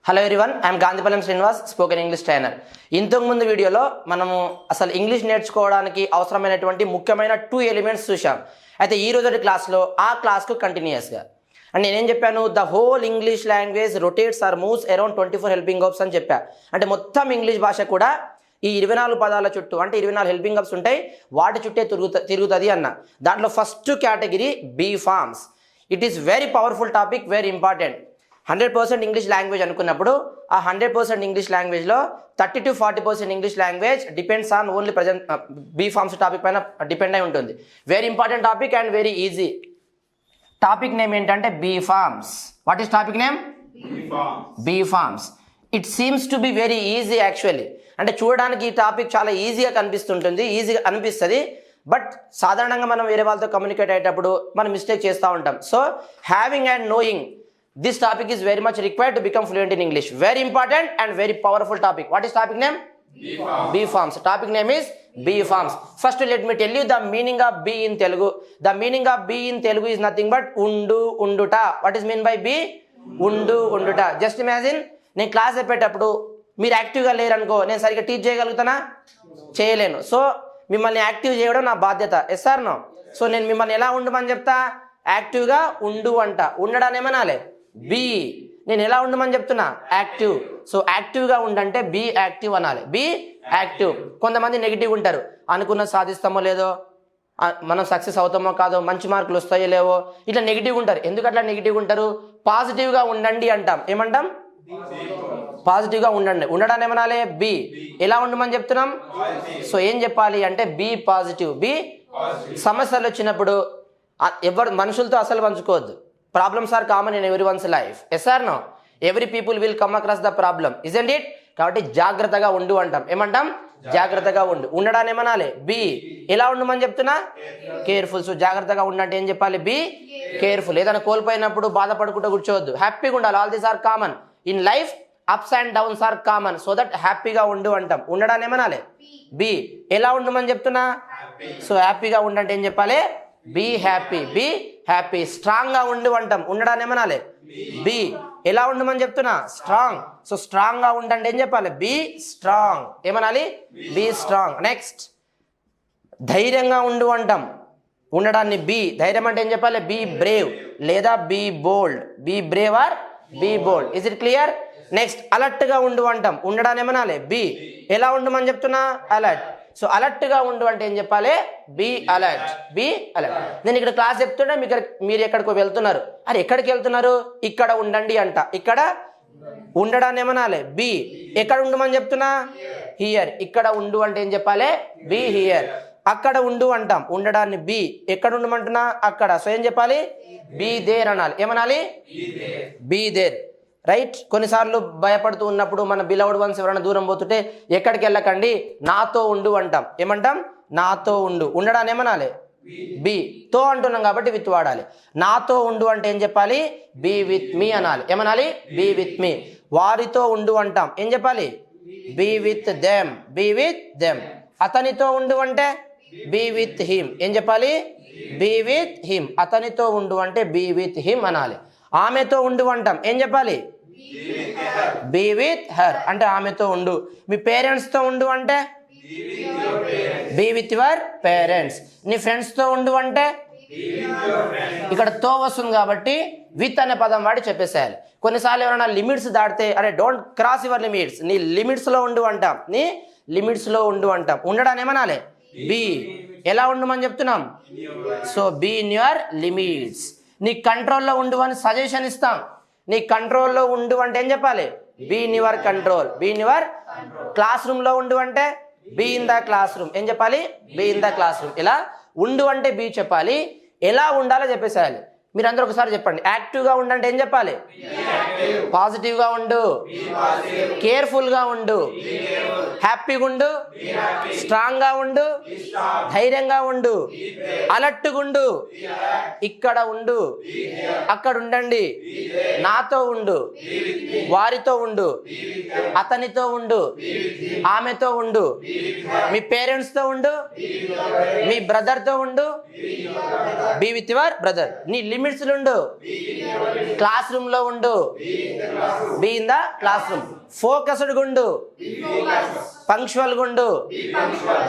Hello everyone, I'm Gandhipallam Srinivas, spoken English trainer. ఇంతకు ముందు వీడియోలో మనము అసలు ఇంగ్లీష్ నేర్చుకోవడానికి అవసరమైనటువంటి ముఖ్యమైన 2 ఎలిమెంట్స్ చూసాం. అయితే ఈ రోజు క్లాస్లో ఆ క్లాస్కు కంటిన్యూస్గా అండ్ నేనేం చెప్పాను, the whole English language rotates or moves around 24 helping verbs అని చెప్పా. అంటే మొత్తం ఇంగ్లీష్ భాష కూడా ఈ 24 పదాల చుట్టూ, అంటే 24 హెల్పింగ్ వర్బ్స్ ఉంటాయి, వాటి చుట్టే తిరుగుతుంది అన్న. దాంట్లో first category be forms. It is very powerful topic, very important. 100% English language అనుకున్నప్పుడు ఆ 100% ఇంగ్లీష్ లాంగ్వేజ్లో 30 to 40% English language depends on only present be forms topic పైన డిపెండ్ అయి ఉంటుంది. Very important topic and very easy. Topic name ఏంటంటే be forms. What is topic name? Be forms. It seems to be very easy actually. అంటే చూడడానికి ఈ topic చాలా ఈజీగా కనిపిస్తుంటుంది, ఈజీగా అనిపిస్తుంది. బట్ సాధారణంగా మనం వేరే వాళ్ళతో కమ్యూనికేట్ అయ్యేటప్పుడు మనం మిస్టేక్ చేస్తూ ఉంటాం. So having and knowing this topic is very much required to become fluent in English. Very important and very powerful topic. What is topic name? B forms. Topic name is B forms. First let me tell you the meaning of B in Telugu. The meaning of B in Telugu is nothing but undu unduta. What is mean by B? Undu unduta. Just imagine, నేను class చెప్పేటప్పుడు మీరు యాక్టివ్గా లేరనుకో, నేను సరిగ్గా teach చేయగలుగుతానా? చేయలేను. So మిమ్మల్ని active చేయడం నా బాధ్యత. Yes are no? సో నేను మిమ్మల్ని ఎలా ఉండమని చెప్తా? యాక్టివ్గా ఉండు అంట. ఉండడాన్ని ఏమనాలి? బీ. నేను ఎలా ఉండమని చెప్తున్నా? యాక్టివ్. సో యాక్టివ్గా ఉండంటే బీ యాక్టివ్ అనాలి. Be active. కొంతమంది నెగిటివ్ ఉంటారు, అనుకున్న సాధిస్తామో లేదో, మనం సక్సెస్ అవుతామో కాదో, మంచి మార్కులు వస్తాయో లేవో, ఇట్లా నెగిటివ్ ఉంటారు. ఎందుకు అట్లా నెగిటివ్ ఉంటారు? పాజిటివ్గా ఉండండి అంటాం. ఏమంటాం? పాజిటివ్గా ఉండండి. ఉండడాన్ని ఏమనాలి? బీ. ఎలా ఉండమని చెప్తున్నాం? సో ఏం చెప్పాలి అంటే బీ పాజిటివ్. బీ. సమస్యలు వచ్చినప్పుడు ఎవరు మనుషులతో అసలు పంచుకోవద్దు. Problems are common in everyone's life. Yes or no? Every people will come across the problem, isn't it? కాబట్టి జాగ్రత్తగా ఉండు అంటాం. ఏమంటాం? జాగ్రత్తగా ఉండు. ఉండడాన్ని ఏమనాలి? బీ. ఎలా ఉండమని చెప్తున్నా? కేర్ఫుల్. సో జాగ్రత్తగా ఉండంటే ఏం చెప్పాలి? Be careful. ఏదైనా కోల్పోయినప్పుడు బాధపడుకుంటూ కూర్చోవద్దు, హ్యాపీగా ఉండాలి. All these are common in life. Ups and downs are common. So that హ్యాపీగా ఉండు అంటాం. ఉండడాన్ని ఏమనాలి? బీ. ఎలా ఉండమని చెప్తున్నా? సో హ్యాపీగా ఉండంటే ఏం చెప్పాలి? Be happy. Be happy. స్ట్రాంగ్గా ఉండు అంటాం. ఉండడాన్ని ఏమనాలి? బీ. ఎలా ఉండమని చెప్తున్నా? స్ట్రాంగ్. సో స్ట్రాంగ్గా ఉండండి ఏం చెప్పాలి? Be strong. ఏమనాలి? Be strong. నెక్స్ట్ ధైర్యంగా ఉండు అంటాం. ఉండడాన్ని బీ. ధైర్యం అంటే ఏం చెప్పాలి? బీ బ్రేవ్ లేదా be bold. Be brave or be bold. Is it clear? Next అలర్ట్గా ఉండు అంటాం. ఉండడాన్ని ఏమనాలి? బీ. ఎలా ఉండమని చెప్తున్నా? అలర్ట్. సో అలర్ట్గా ఉండు అంటే ఏం చెప్పాలి? Be alert. Be alert. నేను ఇక్కడ క్లాస్ చెప్తుంటే మీరు ఎక్కడికో వెళ్తున్నారు. అరే ఎక్కడికి వెళ్తున్నారు? ఇక్కడ ఉండండి అంట. ఇక్కడ ఉండడాన్ని ఏమనాలి? బీ. ఎక్కడ ఉండమని చెప్తున్నా? హియర్. ఇక్కడ ఉండు అంటే ఏం చెప్పాలి? Be here. అక్కడ ఉండు అంటాం. ఉండడాన్ని బీ. ఎక్కడ ఉండమంటున్నా? అక్కడ. సో ఏం చెప్పాలి? బీ దేర్ అనాలి. ఏమనాలి? Be there. రైట్. కొన్నిసార్లు భయపడుతూ ఉన్నప్పుడు మన బిలౌడ్ వన్స్ ఎవరైనా దూరం పోతుంటే ఎక్కడికి వెళ్ళకండి, నాతో ఉండు అంటాం. ఏమంటాం? నాతో ఉండు. ఉండడాన్ని ఏమనాలి? బీ. తో అంటున్నాం కాబట్టి విత్ వాడాలి. నాతో ఉండు అంటే ఏం చెప్పాలి? బీ విత్ మీ అనాలి. ఏమనాలి? Be with me. వారితో ఉండు అంటాం. ఏం చెప్పాలి? Be with them. Be with them. అతనితో ఉండు అంటే బీ విత్ హిమ్. ఏం చెప్పాలి? Be with him. అతనితో ఉండు అంటే బీ విత్ హిమ్ అనాలి. ఆమెతో ఉండు అంటాం. ఏం చెప్పాలి? Be with her. అంటే ఆమెతో ఉండు. మీ పేరెంట్స్తో ఉండు అంటే బీ విత్ యువర్ పేరెంట్స్. నీ ఫ్రెండ్స్తో ఉండు అంటే ఇక్కడ తో వస్తుంది కాబట్టి విత్ అనే పదం వాడి చెప్పేసేయాలి. కొన్నిసార్లు ఎవరైనా లిమిట్స్ దాటితే అరే డోంట్ క్రాస్ యువర్ లిమిట్స్, నీ లిమిట్స్లో ఉండు అంటాం. నీ లిమిట్స్లో ఉండు అంటాం. ఉండడాన్ని ఏమనాలి? బీ. ఎలా ఉండమని చెప్తున్నాం? So be in your limits. నీ కంట్రోల్లో ఉండు అని సజెషన్ ఇస్తాం. నీ కంట్రోల్లో ఉండు అంటే ఏం చెప్పాలి? Be in your control. Be in your class రూమ్లో ఉండు అంటే be in the classroom. ఏం చెప్పాలి? Be in the classroom. ఇలా ఉండు అంటే బీ చెప్పాలి. ఎలా ఉండాలో చెప్పేసేయాలి. మీరు అందరూ ఒకసారి చెప్పండి. యాక్టివ్గా ఉండంటే ఏం చెప్పాలి? పాజిటివ్గా ఉండు. కేర్ఫుల్గా ఉండు. హ్యాపీగా ఉండు. స్ట్రాంగ్గా ఉండు. ధైర్యంగా ఉండు. అలర్ట్గా ఉండు. ఇక్కడ ఉండు. అక్కడ ఉండండి. నాతో ఉండు. వారితో ఉండు. అతనితో ఉండు. ఆమెతో ఉండు. మీ పేరెంట్స్తో ఉండు. మీ బ్రదర్తో ఉండు. Be with your brother. నీ లిమిట్ లిమిట్స్ ఉండు, క్లాస్ రూమ్ లో ఉండు, be in the classroom, focused గుండు, పంక్చువల్ గుండు,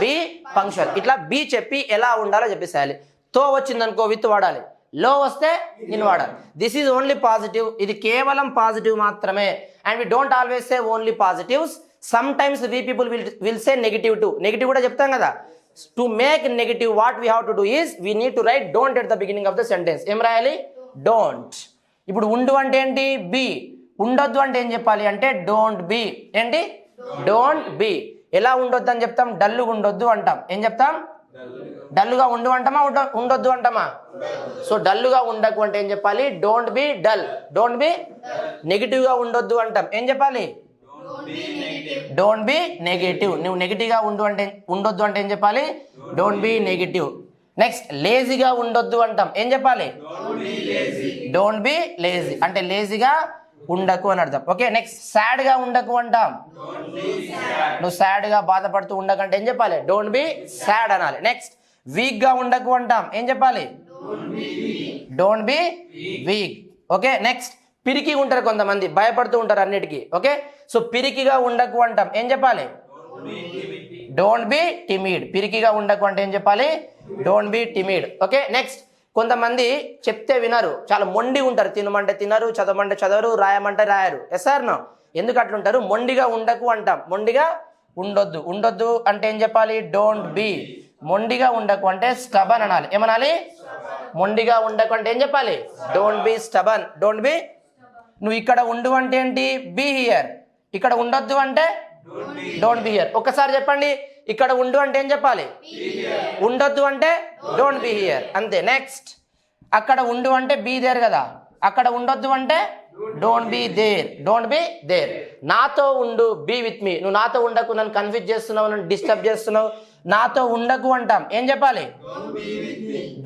బి పంక్చువల్. ఇట్లా బి చెప్పి ఎలా ఉండాలో చెప్పేసేయాలి. తో వచ్చిందనుకో విత్ వాడాలి, లో వస్తే ఇన్ వాడాలి. దిస్ ఈజ్ ఓన్లీ పాజిటివ్, ఇది కేవలం పాజిటివ్ మాత్రమే. And we don't always say only positives, sometimes we people will say negative too. Negative కూడా చెప్తాం కదా. To make negative what we have to do is we need to write don't at the beginning of the sentence. ఏం రాయాలి? Don't. ఇప్పుడు ఉండు అంటే ఏంటి? B. ఉండొద్దు అంటే ఏం చెప్పాలి అంటే డోంట్ బి. ఏంటి? Don't be. ఎలా ఉండొద్దు అని చెప్తాం? డల్లుగా ఉండొద్దు అంటాం. ఏం చెప్తాం? డల్లుగా ఉండు అంటామా, ఉండొద్దు అంటామా? సో డల్లుగా ఉండకు అంటే ఏం చెప్పాలి? Don't B dull. Don't be negative గా ఉండొద్దు అంటాం. ఏం చెప్పాలి? Don't B negative. నువ్వు నెగిటివ్ గా ఉండొద్దు అంటే ఏం చెప్పాలి? Don't B negative. నెక్స్ట్ లేజీగా ఉండొద్దు అంటాం. ఏం చెప్పాలి? డోంట్ బి లేజీ అంటే లేజీగా ఉండకు అని అర్థం. ఓకే. నెక్స్ట్ సాడ్ గా ఉండకు అంటాం. నువ్వు సాడ్ గా బాధపడుతూ ఉండకంటే ఏం చెప్పాలి? డోంట్ బి సాడ్ అనాలి. నెక్స్ట్ వీక్ గా ఉండకు అంటాం. ఏం చెప్పాలి? Don't B week. Okay. Next పిరికి ఉంటారు కొంతమంది, భయపడుతూ ఉంటారు అన్నిటికీ. ఓకే. సో పిరికిగా ఉండకు అంటాం. ఏం చెప్పాలి? Don't B timid. పిరికిగా ఉండకు అంటే ఏం చెప్పాలి? Don't B timid. Okay. Next కొంతమంది చెప్తే వినరు, చాలా మొండి ఉంటారు. తినమంటే తినరు, చదవమంటే చదవరు, రాయమంటే రాయరు. Yes sir no? ఎందుకు అట్లుంటారు? మొండిగా ఉండకు అంటాం. మొండిగా ఉండొద్దు. ఉండొద్దు అంటే ఏం చెప్పాలి? Don't B. మొండిగా ఉండకు అంటే స్టబన్ అనాలి. ఏమనాలి? మొండిగా ఉండకు అంటే ఏం చెప్పాలి? Don't be stubborn. Don't be. నువ్వు ఇక్కడ ఉండు అంటే ఏంటి? Be here. ఇక్కడ ఉండొద్దు అంటే డోంట్ బి హియర్. ఒక్కసారి చెప్పండి. ఇక్కడ ఉండు అంటే ఏం చెప్పాలి? ఉండొద్దు అంటే డోంట్ బి హియర్. అంతే. నెక్స్ట్ అక్కడ ఉండు అంటే బీ దేర్ కదా. అక్కడ ఉండొద్దు అంటే don't be there. Don't be there. నాతో ఉండు, బీ విత్ మీ. నువ్వు నాతో ఉండకు, నన్ను కన్ఫ్యూజ్ చేస్తున్నావు, నన్ను డిస్టర్బ్ చేస్తున్నావు, నాతో ఉండకు అంటాం. ఏం చెప్పాలి?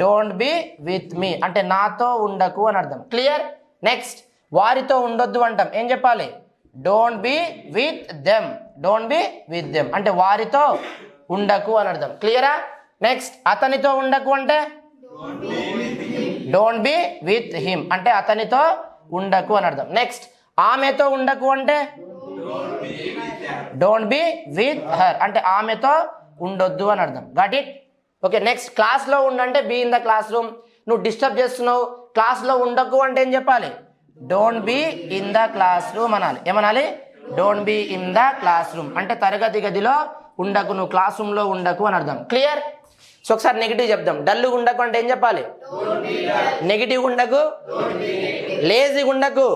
డోంట్ బి విత్ మీ అంటే నాతో ఉండకు అని అర్థం. క్లియర్? నెక్స్ట్ వారితో ఉండొద్దు అంటాం. ఏం చెప్పాలి? Don't be with them. Don't be with them అంటే వారితో ఉండకు అని అర్థం. క్లియరా? నెక్స్ట్ అతనితో ఉండకు అంటే డోంట్ బి విత్ హిమ్ అంటే అతనితో ఉండకు అని అర్థం. నెక్స్ట్ ఆమెతో ఉండకు అంటే డోంట్ బి విత్ హర్ అంటే ఆమెతో ఉండొద్దు అని అర్థం. Got it? ఓకే. నెక్స్ట్ క్లాస్లో ఉండంటే be in the classroom. నువ్వు డిస్టర్బ్ చేస్తున్నావు, క్లాస్లో ఉండకు అంటే ఏం చెప్పాలి? Don't be in the classroom అనాలి. ఏమనాలి? Don't be in the classroom అంటే తరగతి గదిలో ఉండకు, నువ్వు క్లాస్ రూమ్ లో ఉండకు అని అర్థం. క్లియర్? సో ఒకసారి నెగిటివ్ చెప్దాం. డల్ ఉండకు అంటే ఏం చెప్పాలి? నెగిటివ్ ఉండకు, లేజీ ఉండకు,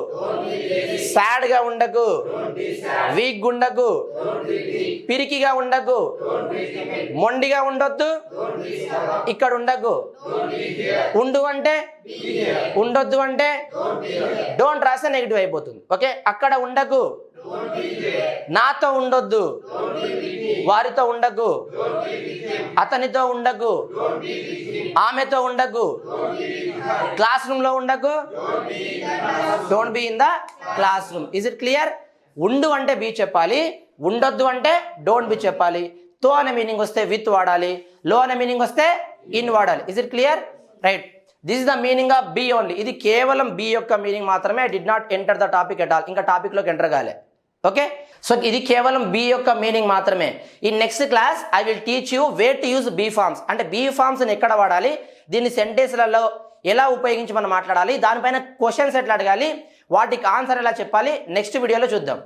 సాడ్ గా ఉండకు, వీక్ ఉండకు, పిరికిగా ఉండకు, మొండిగా ఉండొద్దు, ఇక్కడ ఉండకు. ఉండు అంటే ఉండొద్దు అంటే డోంట్ రాస్తే నెగిటివ్ అయిపోతుంది. ఓకే. అక్కడ ఉండకు, నాతో ఉండొద్దు, వారితో ఉండకు, అతనితో ఉండకు, ఆమెతో ఉండకు, క్లాస్ రూమ్ లో ఉండకు, don't be in the classroom. Is it clear? ఉండు అంటే బి చెప్పాలి, ఉండొద్దు అంటే డోంట్ బి చెప్పాలి. తో అనే మీనింగ్ వస్తే విత్ వాడాలి, లో అనే మీనింగ్ వస్తే ఇన్ వాడాలి. Is it clear? Right. This is the meaning of be only. ఇది కేవలం బి యొక్క మీనింగ్ మాత్రమే. I did not enter the topic at all. ఇంకా టాపిక్ లోకి ఎంటర్ కాలే. ఓకే. సో ఇది కేవలం బి యొక్క మీనింగ్ మాత్రమే. In next class I will teach you way to use be forms అంటే బీ ఫార్మ్స్ని ఎక్కడ వాడాలి, దీన్ని సెంటెన్స్లలో ఎలా ఉపయోగించి మనం మాట్లాడాలి, దానిపైన క్వశ్చన్స్ ఎట్లా అడగాలి, వాటికి ఆన్సర్ ఎలా చెప్పాలి నెక్స్ట్ వీడియోలో చూద్దాం.